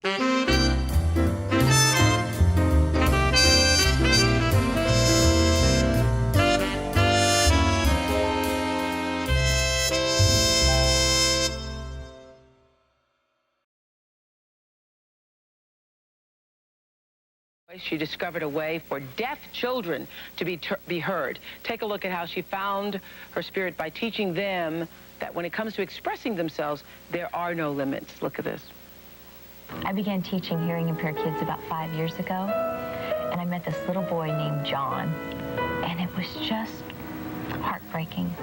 She discovered a way for deaf children to be heard. Take a look at how she found her spirit by teaching them that when it comes to expressing themselves, there are no limits. Look at this. I began teaching hearing impaired kids about 5 years ago, and I met this little boy named John, and it was just heartbreaking.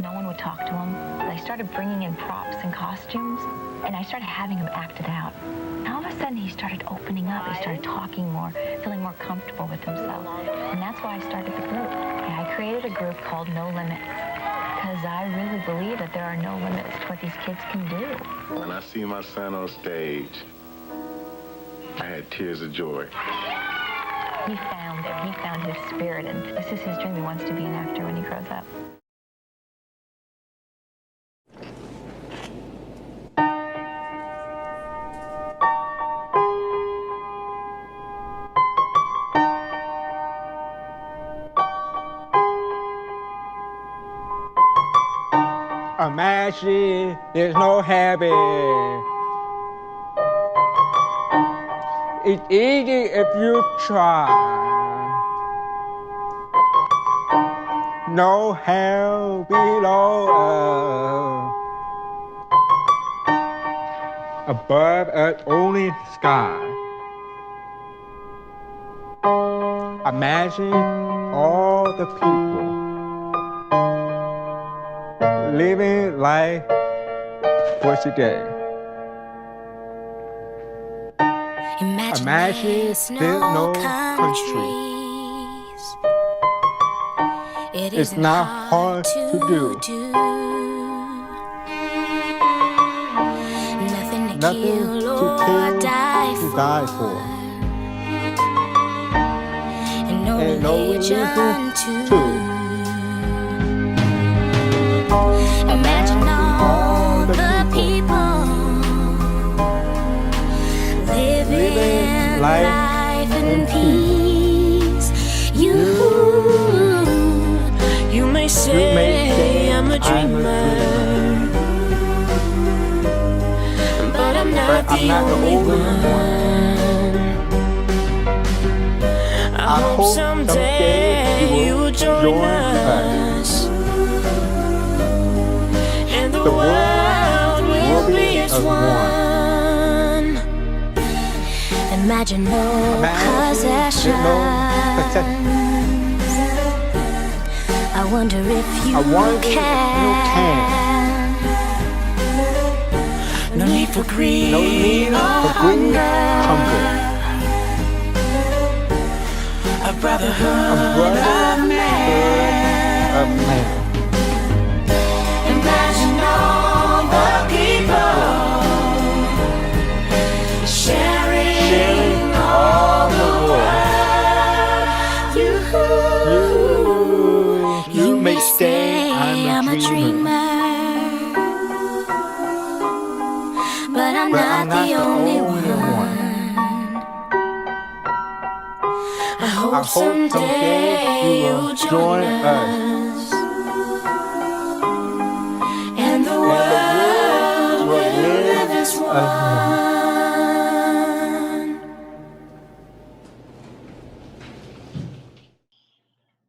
No one would talk to him. I started bringing in props and costumes, and I started having him act it out. And all of a sudden, he started opening up. He started talking more, feeling more comfortable with himself. And that's why I started the group. I created a group called No Limits, because I really believe that there are no limits to what these kids can do. When I see my son on stage, I had tears of joy. He found it. He found his spirit, and this is his dream. He wants to be an actor when he grows up. Imagine there's no heaven. It's easy if you try. No hell below us. Above us only sky. Imagine all the people living life for today. Imagine there's no country. It's not hard to do. Nothing to Nothing kill to or kill, die to for. die for. And no And no religion religion too. Imagine all the people living life in peace. You may say I'm a dreamer, but I'm not the only one. I hope someday you will join us, and the world will be as one. Imagine no possessions. I wonder if you can. No need for greed or hunger. A brotherhood of man. Imagine all the people sharing all the world. You may say I'm a dreamer, but I'm not the only one. I hope someday you'll join us, and the world will live as one.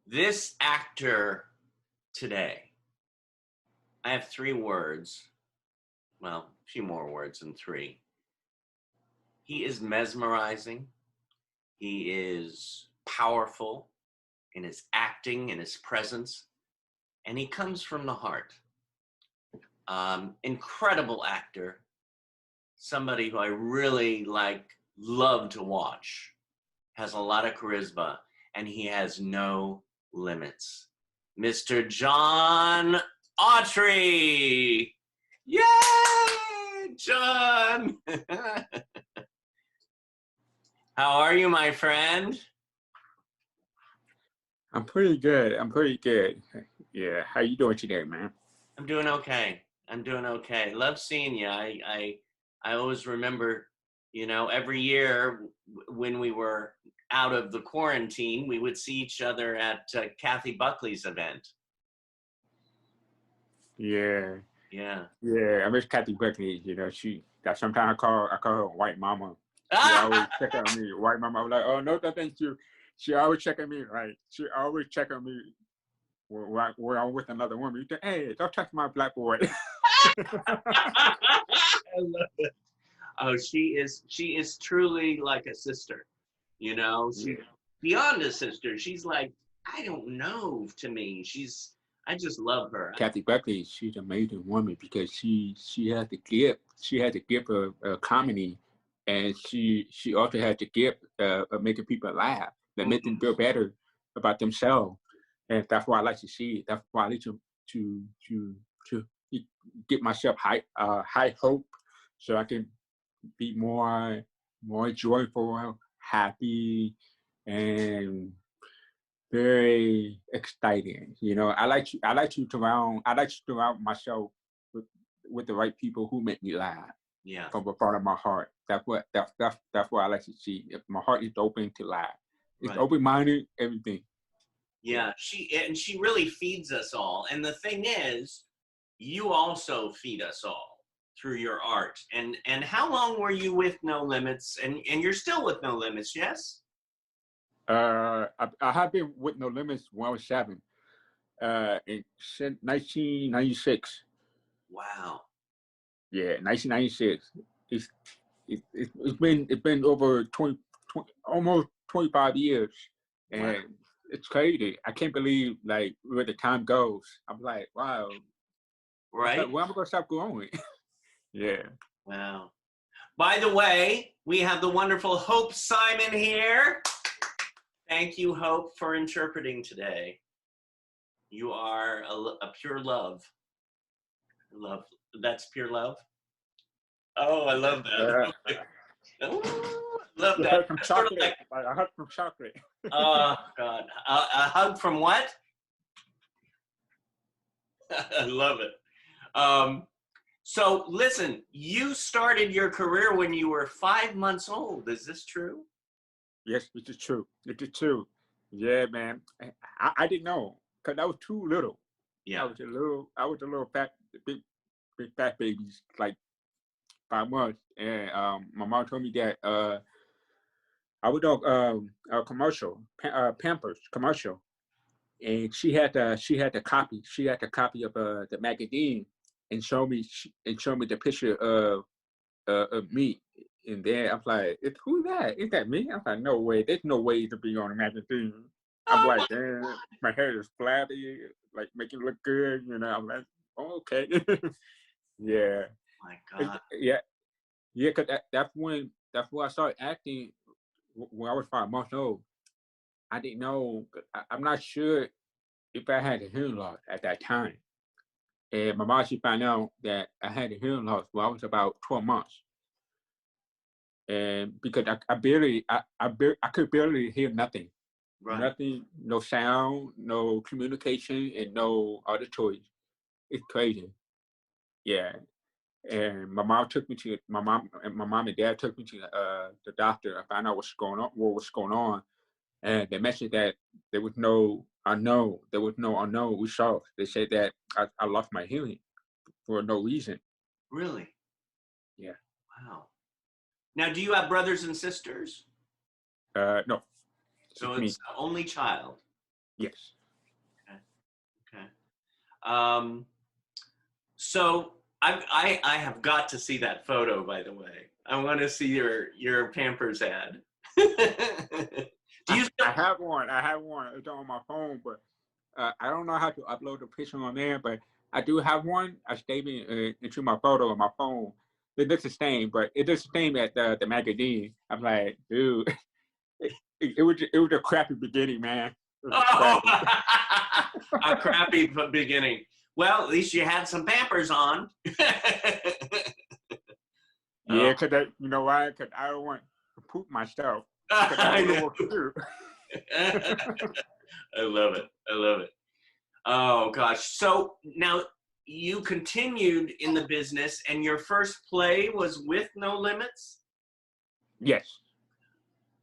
This actor today, I have 3 words, well, a few more words than 3. He is mesmerizing. He is powerful in his acting, in his presence, and he comes from the heart. Incredible actor, somebody who I really love to watch, has a lot of charisma, and he has no limits. Mr. John Autry! Yay, John! How are you, my friend? I'm pretty good. Yeah, how you doing today, man? I'm doing okay. Love seeing you. I always remember You know, every year when we were out of the quarantine, we would see each other at Kathy Buckley's event. Yeah. Yeah. Yeah. I miss Kathy Buckley. You know, that sometimes I call her white mama. She always check on me. White mama. I'm like, oh no, thank you. She always checking me. Right. She always check on me when I'm with another woman. You think, hey, don't touch my black boy. I love it. Oh, she is truly like a sister. You know, she's beyond a sister. She's like, I don't know, to me. I just love her. Kathy Buckley, she's an amazing woman because she has the gift. She has the gift of comedy, and she also has the gift of making people laugh, that make them feel better about themselves. And that's why I like to see it. That's why I like to get myself high hope, so I can be more joyful, happy, and very exciting. You know, I like to surround myself with the right people who make me laugh. Yeah. From the part of my heart. That's what I like to see. If my heart is open to laugh, it's open-minded, everything. Yeah, she really feeds us all. And the thing is, you also feed us all through your art. And how long were you with No Limits? And you're still with No Limits, yes? I have been with No Limits when I was 7, in 1996. Wow. Yeah, 1996. It's been over 20 almost 25 years, and wow. It's crazy. I can't believe like where the time goes. I'm like, wow. Right. Like, where am I gonna stop growing? Yeah. Wow. By the way, we have the wonderful Hope Simon here. Thank you, Hope, for interpreting today. You are a pure love. Love. That's pure love. Oh, I love that. Oh, love that. I heard from chocolate. I heard from chocolate. Oh, God. A hug from what? I love it. So, listen, you started your career when you were 5 months old. Is this true? Yes, it is true. It is true. Yeah, man. I didn't know because I was too little. Yeah. I was a little big fat baby, like 5 months. And my mom told me that I was on a commercial, Pampers commercial, and she had the copy of the magazine, and showed me the picture of me. And then I'm like, who's that? Is that me? I'm like, no way. There's no way to be on a magazine. I'm like, damn, my hair is flabby, like making it look good. You know, I'm like, oh, okay. Yeah. My God. Yeah. Cause that's when I started acting when I was 5 months old. I didn't know. I'm not sure if I had a hearing loss at that time. And my mom, she found out that I had a hearing loss when I was about 12 months. And because I could barely hear nothing. Right. Nothing, no sound, no communication, and no auditory. It's crazy. Yeah. And my mom and dad took me to the doctor. I found out what was going on. And they mentioned that there was no unknown. Results. They said that I lost my hearing for no reason. Really? Yeah. Wow. Now, do you have brothers and sisters? No. So it's the only child. Yes. Okay. So I have got to see that photo, by the way. I want to see your Pampers ad. Do you still? I have one. It's on my phone, but I don't know how to upload the picture on there. But I do have one. I saved it into my photo on my phone. It looks the same, but it looks the same at the magazine. I'm like, dude, it was a crappy beginning, man. A crappy beginning. Well, at least you had some Pampers on. Yeah, because you know why? Because I don't want to poop myself. I love it. I love it. Oh, gosh. So now you continued in the business, and your first play was with No Limits? Yes.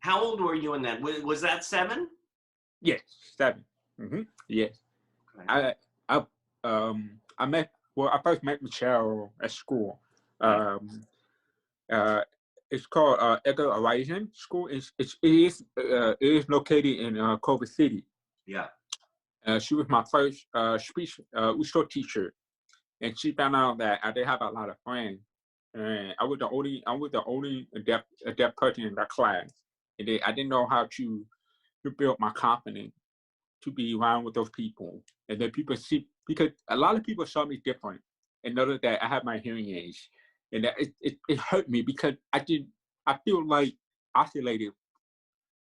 How old were you in that? Was that 7? Yes. 7. Yes. Okay. I met. Well, I first met Michelle at school. Right. It's called Edgar Horizon School. It is located in Culver City. Yeah. She was my first speech short teacher, and she found out that I did have a lot of friends, and I was the only adept person in that class, and I didn't know how to build my confidence to be around with those people, and then people see, because a lot of people saw me different, and noticed that I had my hearing aids, and that it hurt me because I feel like isolated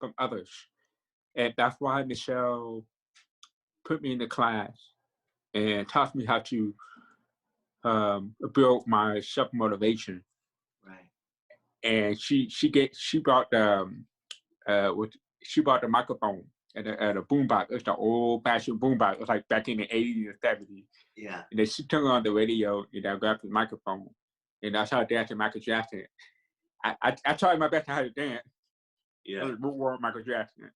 from others, and that's why Michelle put me in the class and taught me how to build my self motivation. Right. And she brought she brought the microphone and a boombox. It's the old fashioned boombox. It was like back in the 80s and 70s. Yeah. And then she turned on the radio and I grabbed the microphone, and I started dancing Michael Jackson. I tried my best to how to dance. Yeah. It was more Michael Jackson.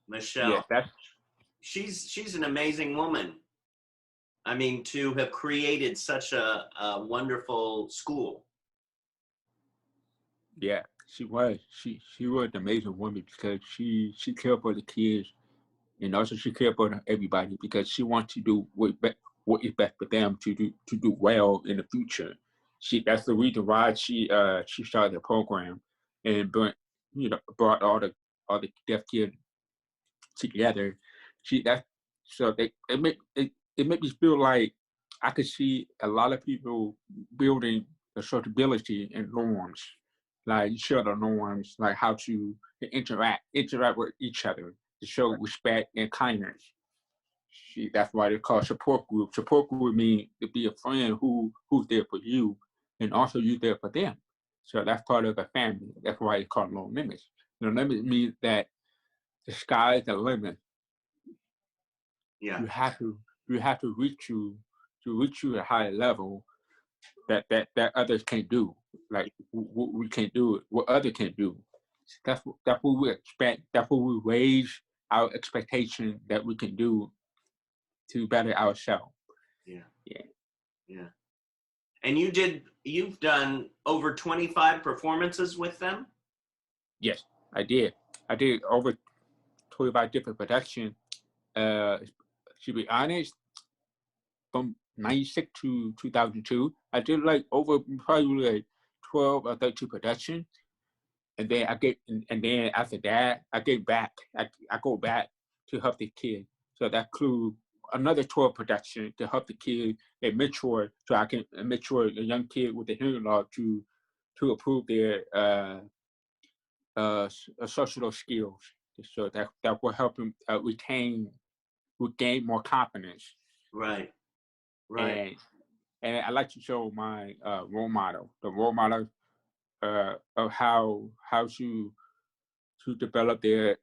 Michelle, Yeah, she's an amazing woman. I mean, to have created such a wonderful school. yeah, she was. She was an amazing woman because she cared for the kids, and also she cared for everybody because she wants to do what is best for them to do well in the future. That's the reason why she started the program and brought all the deaf kids together. That so it made me feel like I could see a lot of people building a sociability and norms, like share the norms, like how to interact with each other, to show respect and kindness. That's why they call support group. Support group means to be a friend who's there for you, and also you there for them. So that's part of a family. That's why it's called no limits. No limits means that the sky is the limit. Yeah. You have to reach to a higher level that others can't do. Like we can't do it. What others can do. That's what we expect. That's what we raise our expectation that we can do to better ourselves. Yeah. Yeah. Yeah. And you've done over 25 performances with them? Yes, I did. I did over 25 different productions. To be honest, from 96 to 2002, I did like over probably like 12 or 13 productions. And then and then after that, I get back. I go back to help the kid. So that includes another 12 production to help the kid and mature, so I can mature a young kid with a hearing loss to improve their social skills. So that will help him gain more confidence. Right. Right. And I like to show my role model, the role model of how to develop their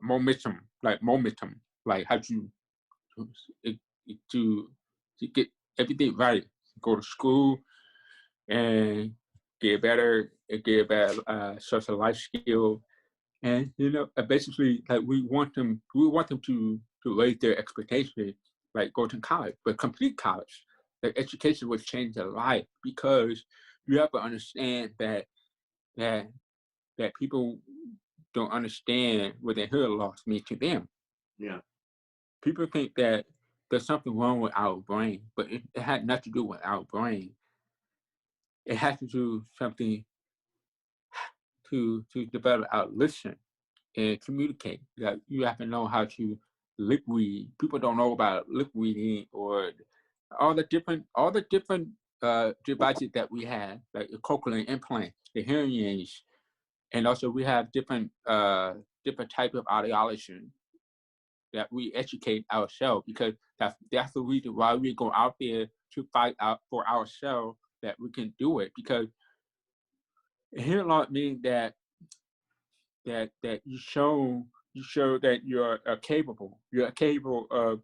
momentum, like how to get everything right, go to school and get a better social life skill, and basically like we want them to raise their expectations, like go to college, but complete college. The education will change their life because you have to understand that that people don't understand what their hearing loss means to them. Yeah. People think that there's something wrong with our brain, but it had nothing to do with our brain. It has to do something to develop our listen and communicate. Like you have to know how to lip read. People don't know about lip reading or all the different devices that we have, like the cochlear implant, the hearing aids, and also we have different type of audiology that we educate ourselves, because that's the reason why we go out there to fight out for ourselves, that we can do it, because hearing loss means that you show that you're capable of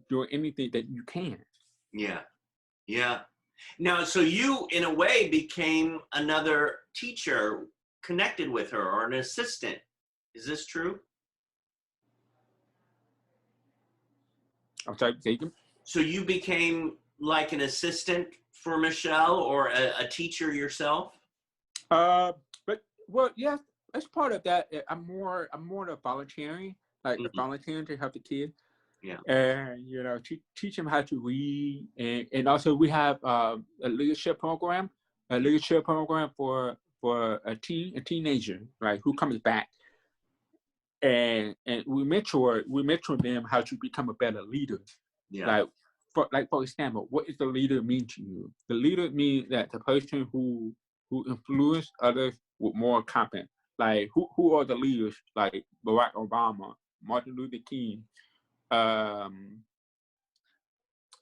doing anything that you can. Yeah. Yeah. Now, so you, in a way, became another teacher connected with her, or an assistant. Is this true? I'm sorry, Jacob. So you became like an assistant for Michelle, or a teacher yourself? But well, yes, as part of that, I'm more of volunteering, like Mhm. volunteering to help the kids. Yeah. And teach them how to read, and also we have a leadership program for a teenager, right, who comes back, and we mentor them how to become a better leader. Yeah. For example, what does the leader mean to you? The leader means that the person who influence others with more competence. Like who are the leaders like Barack Obama, Martin Luther King,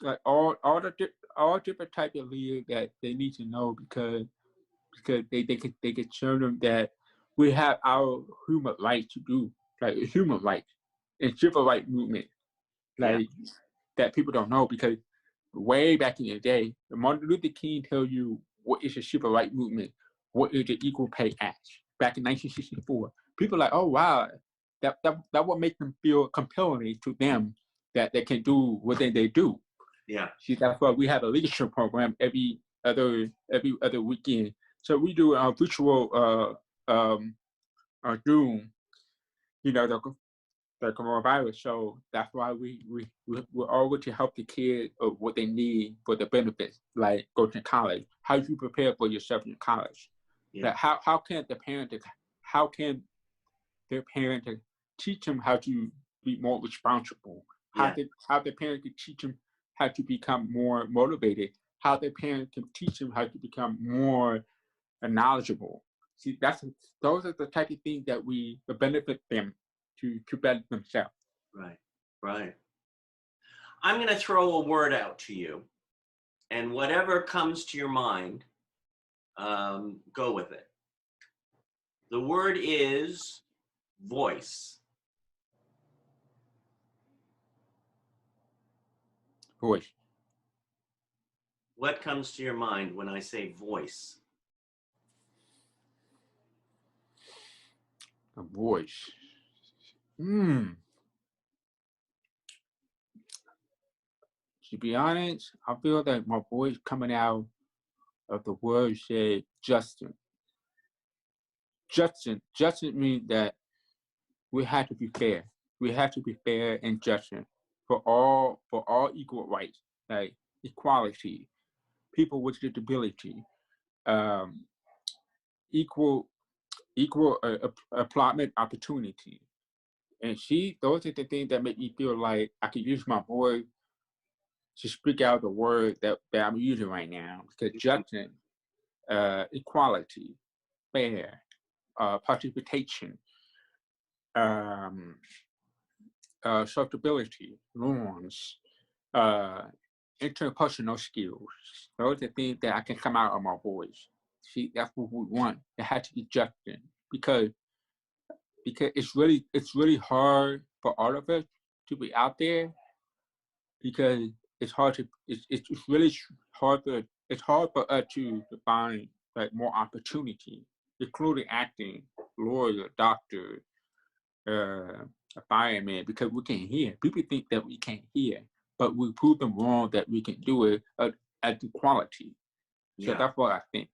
like all different type of leaders that they need to know, because they can show them that we have our human rights to do, like human rights and civil rights movement, Yeah. like that people don't know, because way back in the day, Martin Luther King tells you what is the civil rights movement, what is the Equal Pay Act back in 1964. People are like, oh wow, that would make them feel compelling to them that they can do what they do. Yeah. See, that's why we have a leadership program every other weekend. So we do a virtual Zoom, the coronavirus. So that's why we're always to help the kids of what they need for the benefits, like go to college. How do you prepare for yourself in college? Yeah. Like how can their parent teach them how to be more responsible? Yeah. How the parent can teach them how to become more motivated? How the parent can teach them how to become more knowledgeable? See, those are the type of things that we benefit them to better themselves. Right. Right. I'm going to throw a word out to you, and whatever comes to your mind, go with it. The word is voice. Voice. What comes to your mind when I say voice? A voice. To be honest, I feel that my voice coming out of the word said Justin. Justin means that we have to be fair. We have to be fair and just for all equal rights, like equality, people with disability, um, equal employment opportunity. And those are the things that make me feel like I can use my voice to speak out the word that I'm using right now. Because justice, equality, fair, participation, sociability, norms, interpersonal skills. Those are things that I can come out of my voice. See, that's what we want. It has to be justice, because it's really hard for all of us to be out there, because it's really hard for us to find like more opportunity, including acting, lawyer, doctor, a fireman, because we can't hear. People think that we can't hear, but we prove them wrong that we can do it at equality. So Yeah. that's what I think.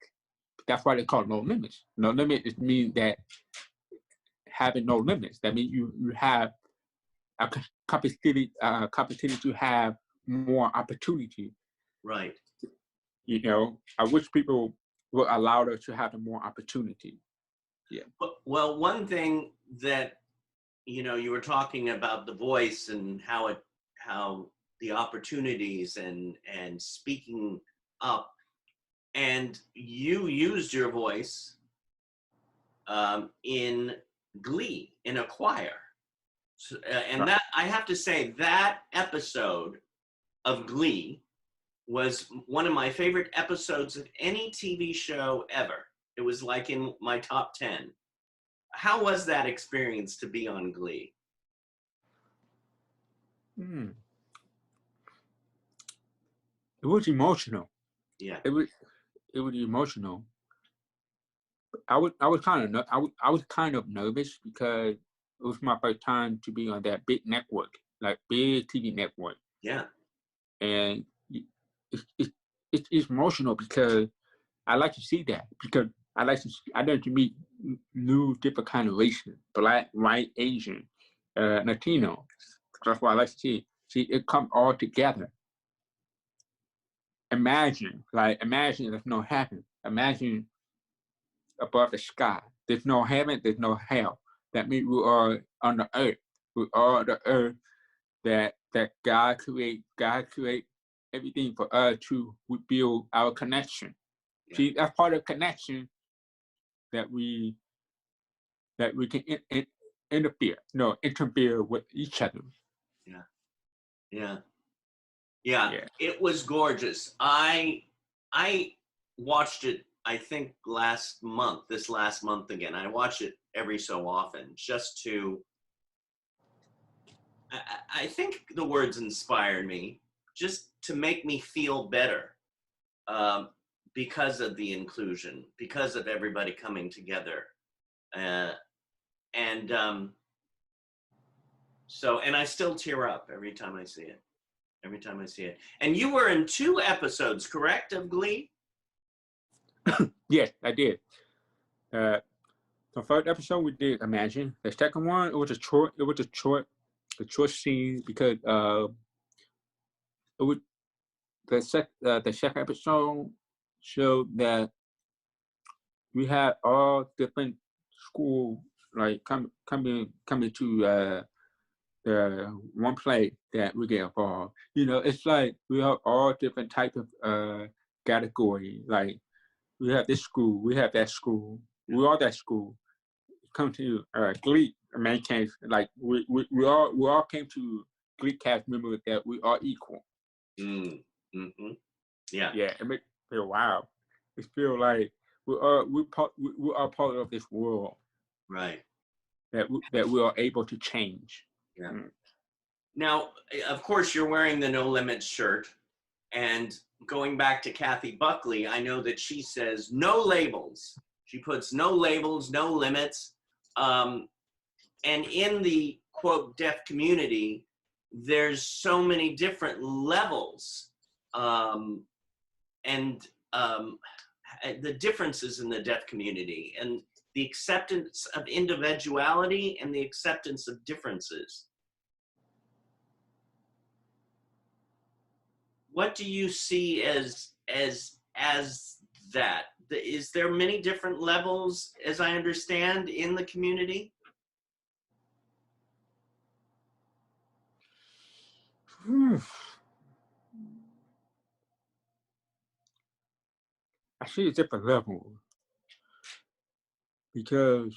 That's why they call it no limits. No limits means that having no limits. That means you have a capacity to have more opportunity. Right. I wish people would allow us to have more opportunity. Yeah. Well, one thing that you were talking about the voice and how the opportunities and speaking up, and you used your voice in Glee, in a choir. So, and Right. that, I have to say, that episode of Glee was one of my favorite episodes of any TV show ever. It was like in my top 10. How was that experience to be on Glee? It was emotional. Yeah. It was emotional. I was kind of nervous because it was my first time to be on that big network, like big TV network, Yeah. and it's it's it's emotional because I like to see that because I like to meet new different kind of races, black, white, Asian, Latino. That's what I like to see. See it come all together. Imagine there's no heaven. Imagine above the sky. There's no heaven, there's no hell. That means we are on the earth. We are the earth that God create everything for us to build our connection. Yeah. See, that's part of connection that we can interfere with each other. Yeah. Yeah. Yeah. Yeah. It was gorgeous. I watched it, I think this last month again. I watch it every so often just to, I think the words inspired me just to make me feel better, because of the inclusion, because of everybody coming together. And and I still tear up every time I see it. Every time I see it. And you were in 2 episodes, correct, of Glee? Yes, I did. The first episode we did Imagine. The second one it was a short scene because it was the second episode showed that we had all different school like coming to the one place that we get involved. It's like we have all different type of category. Like we have this school, we have that school, we are that school. Come to Glee main case, like we all came to Glee cast members that we are equal. Mm-hmm. Yeah. Yeah, it makes me feel wow. It feel like we are part of this world Right. that we are able to change. Yeah. Mm. Now, of course, you're wearing the No Limits shirt. And going back to Kathy Buckley, I know that she says no labels. She puts no labels, no limits. And in the, quote, deaf community, there's so many different levels. And the differences in the deaf community and the acceptance of individuality and the acceptance of differences. What do you see as that? Is there many different levels, as I understand, in the community? I see a different level because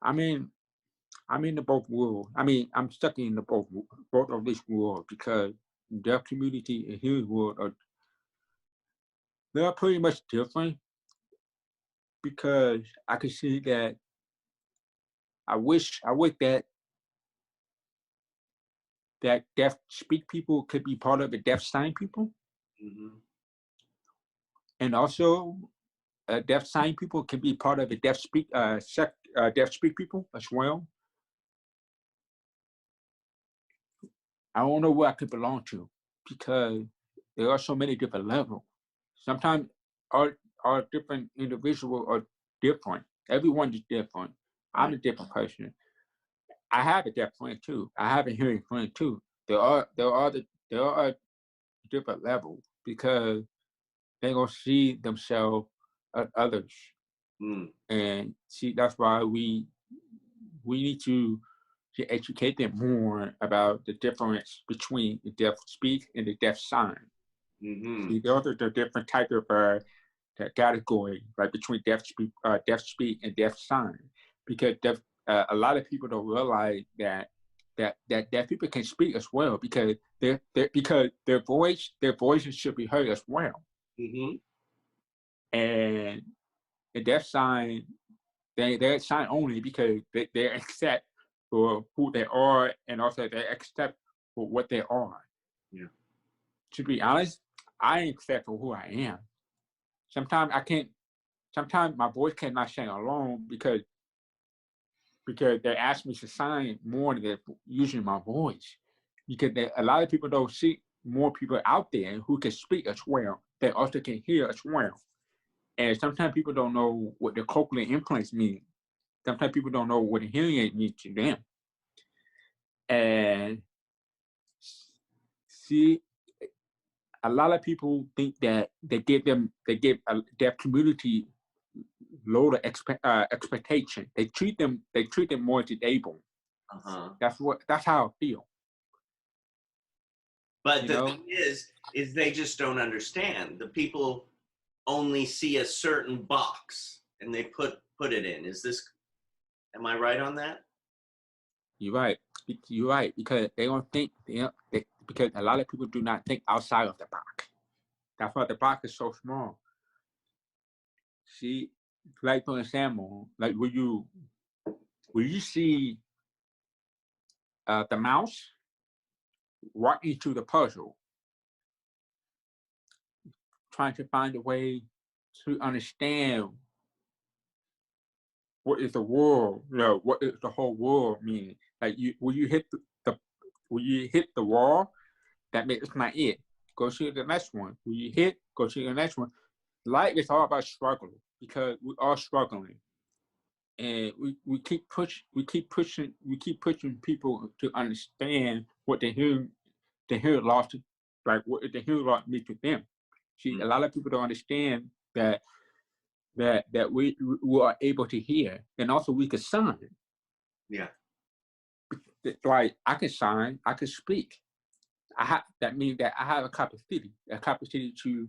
I mean I'm in the both world. I mean I'm stuck in the both of this world because deaf community and human world they're pretty much different because I can see that I wish that deaf speak people could be part of the deaf sign people, Mm-hmm. and also deaf sign people can be part of the deaf speak people as well. I don't know where I could belong to because there are so many different levels. Sometimes our different individuals are different. Everyone is different. I'm a different person. I have a deaf friend too. I have a hearing friend too. There are different levels because they're gonna see themselves as others, and see that's why we need to educate them more about the difference between the deaf speak and the deaf sign. Mm-hmm. See, those are the different type of category, like between deaf speak and deaf sign, because a lot of people don't realize that deaf people can speak as well because their voices should be heard as well. Mm-hmm. And the deaf sign they're sign only because they accept for who they are and also they accept for what they are. Yeah. to be honest, I ain't accept for who I am. Sometimes I can't. Sometimes my voice cannot sing alone because they ask me to sing more than using my voice. Because a lot of people don't see more people out there who can speak as well. They also can hear as well. And sometimes people don't know what the cochlear implants mean. Sometimes people don't know what a hearing aid means to them. And see, a lot of people think that they give their community load of expectation. They treat them more disabled. That's how I feel. But the thing is they just don't understand. The people only see a certain box and they put it in. Am I right on that? You're right. You're right, because they don't think, because a lot of people do not think outside of the box. That's why the box is so small. See, like for example, like will you see the mouse right into the puzzle, trying to find a way to understand what is the world, what is the whole world mean? Like when you hit the wall, that means it's not it. Go to the next one. When you hit, go to the next one. Life is all about struggle because we are struggling, and we keep pushing people to understand what the hearing loss, like what the hearing loss means to them. See, a lot of people don't understand that we are able to hear, and also we can sign. Yeah. Like I can sign, I can speak. That means that I have a capacity to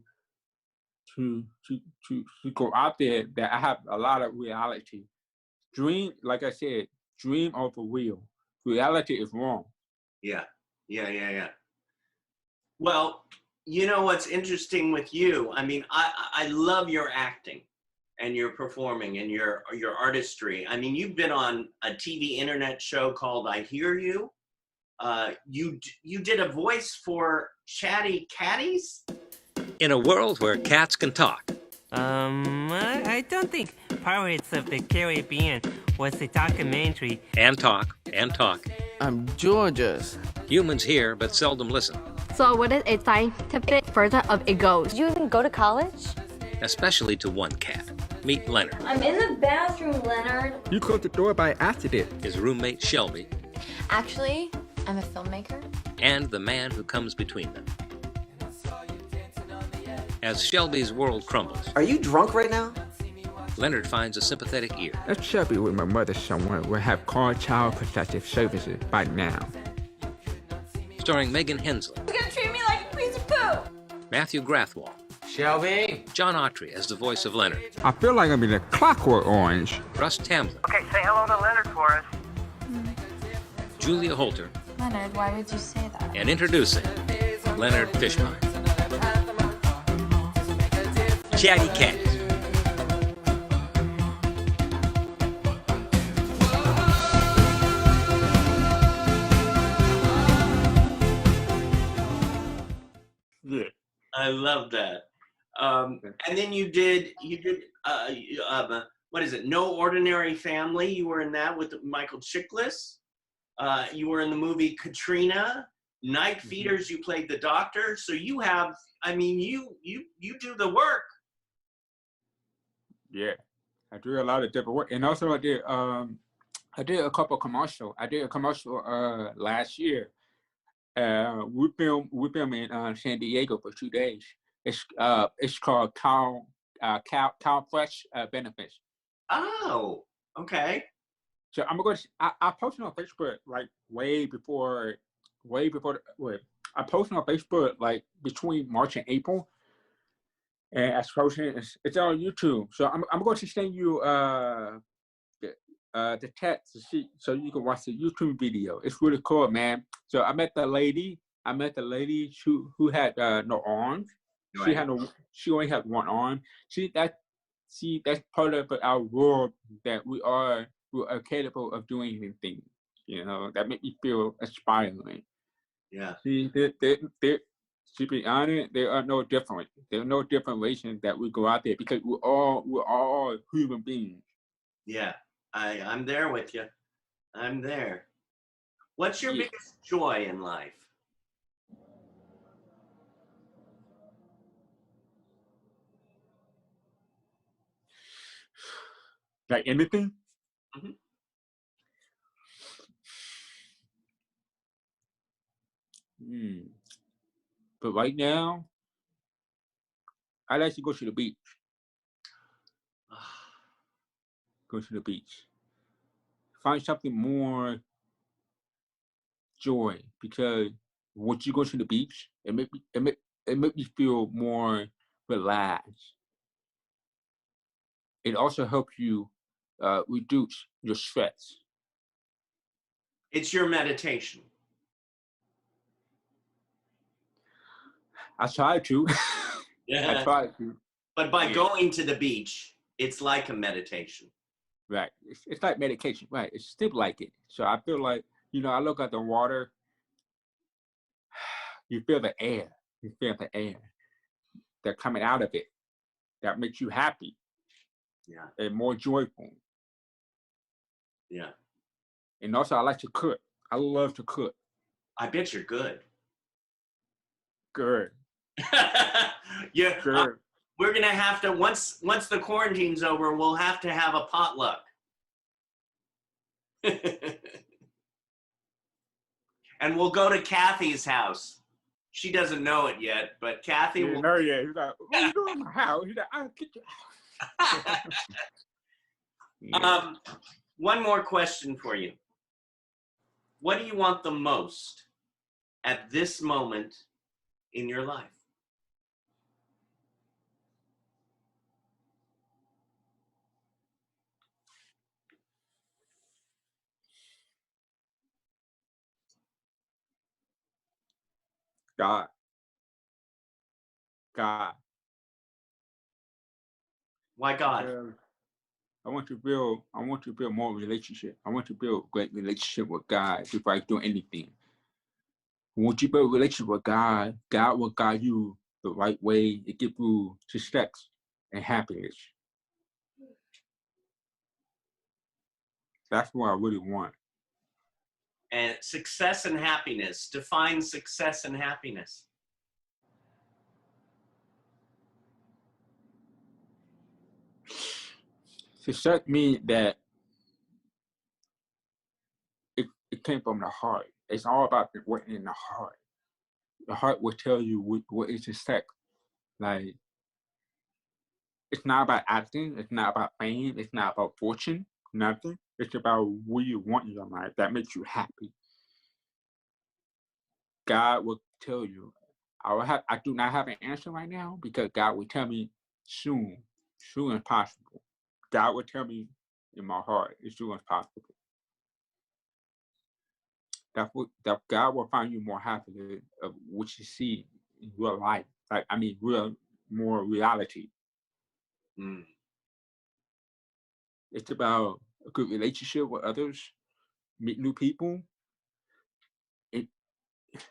go out there. That I have a lot of reality. Dream, like I said, dream over real. Reality is wrong. Yeah. Well, you know what's interesting with you? I mean, I love your acting and your performing and your artistry. I mean, you've been on a TV internet show called I Hear You. You did a voice for Chatty Catties? In a world where cats can talk. I don't think Pirates of the Caribbean was a documentary. And talk. I'm Georgia's. Humans hear but seldom listen. So what is a scientific version of a ghost? Did you even go to college? Especially to one cat. Meet Leonard. I'm in the bathroom, Leonard. You closed the door by accident. His roommate, Shelby. Actually, I'm a filmmaker. And the man who comes between them. As Shelby's world crumbles. Are you drunk right now? Leonard finds a sympathetic ear. If Shelby with my mother someone will have called Child Protective Services by now. Starring Megan Hensley. You're gonna treat me like a piece of poo! Matthew Grathwohl. Shelby? John Autry as the voice of Leonard. I feel like I'm in a Clockwork Orange. Russ Tamblyn. Okay, say hello to Leonard for us. Julia Holter. Leonard, why would you say that? And introducing Leonard Fishbein. Chatty Catties. Yeah. I love that. And then you did what is it? No Ordinary Family. You were in that with Michael Chiklis. You were in the movie Katrina. Night Feeders. You played the doctor. So you have, I mean, you do the work. Yeah, I do a lot of different work, and also I did a couple of commercials. I did a commercial last year. We filmed in San Diego for 2 days. It's called Cow Fresh Benefits. Oh, okay. So I'm gonna I posted on Facebook like way before. I posted on Facebook like between March and April. And I suppose it's on YouTube. So I'm going to send you the text to see, so you can watch the YouTube video. It's really cool, man. So I met the lady who had no arms. Right. She only had one arm. That's part of our world, that we are capable of doing anything. You know, that made me feel inspiring. Yeah. See, To be honest, there are no different. There are no different reasons that we go out there because we're all human beings. Yeah, I'm there with you. I'm there. What's your Yeah. biggest joy in life? Like anything? Mhm. But right now, I like to go to the beach. Go to the beach. Find something more joy because once you go to the beach, it make me feel more relaxed. It also helps you reduce your stress. It's your meditation. I try to. Yeah. I try to. But by going to the beach, it's like a meditation. Right. It's like medication. Right. It's still like it. So I feel like, I look at the water, you feel the air. You feel the air that coming out of it. That makes you happy. Yeah. And more joyful. Yeah. And also I like to cook. I love to cook. I bet you're good. Good. Yeah. Good. We're gonna have to once the quarantine's over, we'll have to have a potluck. And we'll go to Kathy's house. She doesn't know it yet, but Kathy will. No, yeah. He's like, what are you doing in my house? He's like, I'll get you. One more question for you. What do you want the most at this moment in your life? God. Why God? I want to build more relationship. I want to build great relationship with God before I do anything. Once you build a relationship with God, God will guide you the right way to give you success and happiness. That's what I really want. And success and happiness. Define success and happiness. Success means that it came from the heart. It's all about what's in the heart. The heart will tell you what is success. Like, it's not about acting. It's not about fame. It's not about fortune. Nothing. It's about what you want in your life that makes you happy. God will tell you. I do not have an answer right now because God will tell me soon as possible. God will tell me in my heart as soon as possible. That God will find you more happy of what you see in your life. More reality. It's about a good relationship with others, meet new people.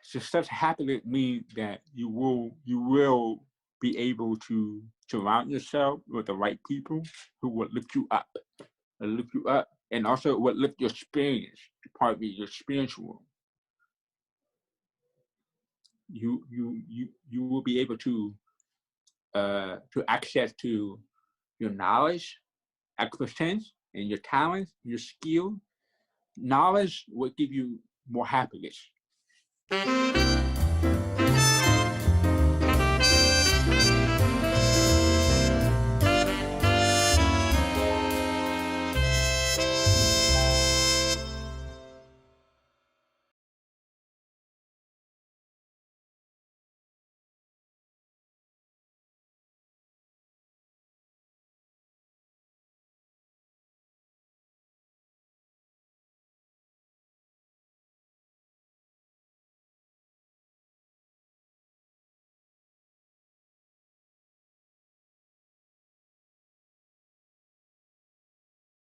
Such happiness means that you will be able to surround yourself with the right people who will lift you up, and also will lift your experience, part of your spiritual. You will be able to access to your knowledge, expertise, and your talents, your skill. Knowledge will give you more happiness.